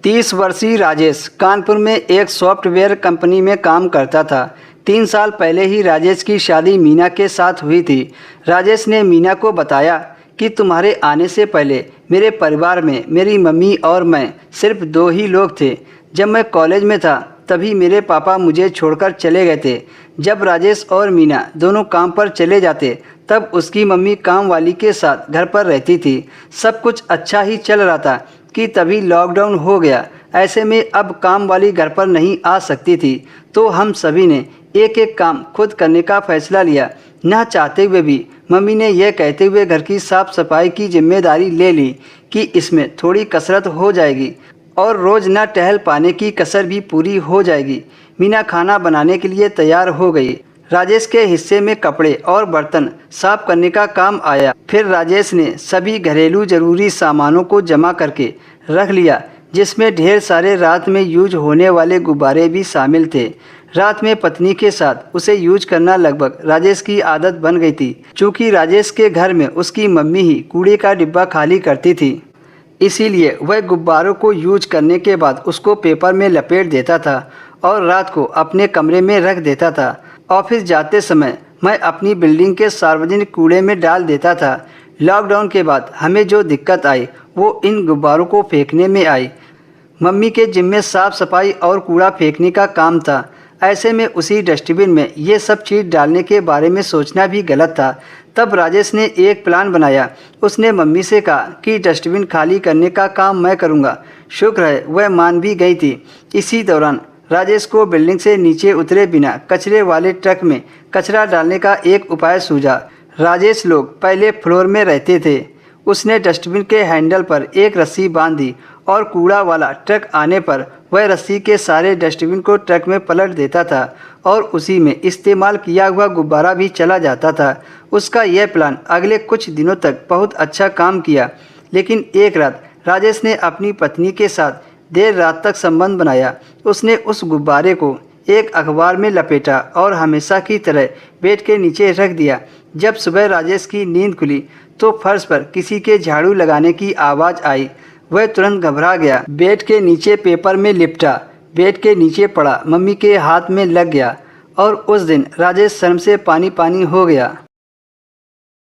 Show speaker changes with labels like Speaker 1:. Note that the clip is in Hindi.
Speaker 1: 30 वर्षीय राजेश कानपुर में एक सॉफ्टवेयर कंपनी में काम करता था। 3 साल पहले ही राजेश की शादी मीना के साथ हुई थी। राजेश ने मीना को बताया कि तुम्हारे आने से पहले मेरे परिवार में मेरी मम्मी और मैं सिर्फ 2 ही लोग थे। जब मैं कॉलेज में था तभी मेरे पापा मुझे छोड़कर चले गए थे। जब राजेश और मीना दोनों काम पर चले जाते तब उसकी मम्मी काम वाली के साथ घर पर रहती थी। सब कुछ अच्छा ही चल रहा था कि तभी लॉकडाउन हो गया। ऐसे में अब काम वाली घर पर नहीं आ सकती थी, तो हम सभी ने एक एक काम खुद करने का फैसला लिया। न चाहते हुए भी मम्मी ने यह कहते हुए घर की साफ सफाई की जिम्मेदारी ले ली कि इसमें थोड़ी कसरत हो जाएगी और रोज़ न टहल पाने की कसर भी पूरी हो जाएगी। मीना खाना बनाने के लिए तैयार हो गई। राजेश के हिस्से में कपड़े और बर्तन साफ करने का काम आया। फिर राजेश ने सभी घरेलू जरूरी सामानों को जमा करके रख लिया, जिसमें ढेर सारे रात में यूज होने वाले गुब्बारे भी शामिल थे। रात में पत्नी के साथ उसे यूज करना लगभग राजेश की आदत बन गई थी। चूँकि राजेश के घर में उसकी मम्मी ही कूड़े का डिब्बा खाली करती थी, इसीलिए वह गुब्बारों को यूज करने के बाद उसको पेपर में लपेट देता था और रात को अपने कमरे में रख देता था। ऑफिस जाते समय मैं अपनी बिल्डिंग के सार्वजनिक कूड़े में डाल देता था। लॉकडाउन के बाद हमें जो दिक्कत आई वो इन गुब्बारों को फेंकने में आई। मम्मी के जिम्मे साफ सफाई और कूड़ा फेंकने का काम था। ऐसे में उसी डस्टबिन में ये सब चीज़ डालने के बारे में सोचना भी गलत था। तब राजेश ने एक प्लान बनाया। उसने मम्मी से कहा कि डस्टबिन खाली करने का काम मैं करूँगा। शुक्र है वह मान भी गई थी। इसी दौरान राजेश को बिल्डिंग से नीचे उतरे बिना कचरे वाले ट्रक में कचरा डालने का एक उपाय सूझा। राजेश लोग पहले फ्लोर में रहते थे। उसने डस्टबिन के हैंडल पर एक रस्सी बांध दी और कूड़ा वाला ट्रक आने पर वह रस्सी के सारे डस्टबिन को ट्रक में पलट देता था और उसी में इस्तेमाल किया हुआ गुब्बारा भी चला जाता था। उसका यह प्लान अगले कुछ दिनों तक बहुत अच्छा काम किया। लेकिन एक रात राजेश ने अपनी पत्नी के साथ देर रात तक संबंध बनाया। उसने उस गुब्बारे को एक अखबार में लपेटा और हमेशा की तरह बेड के नीचे रख दिया। जब सुबह राजेश की नींद खुली तो फर्श पर किसी के झाड़ू लगाने की आवाज़ आई। वह तुरंत घबरा गया। बेड के नीचे पेपर में लिपटा, बेड के नीचे पड़ा, मम्मी के हाथ में लग गया और उस दिन राजेश शर्म से पानी पानी हो गया।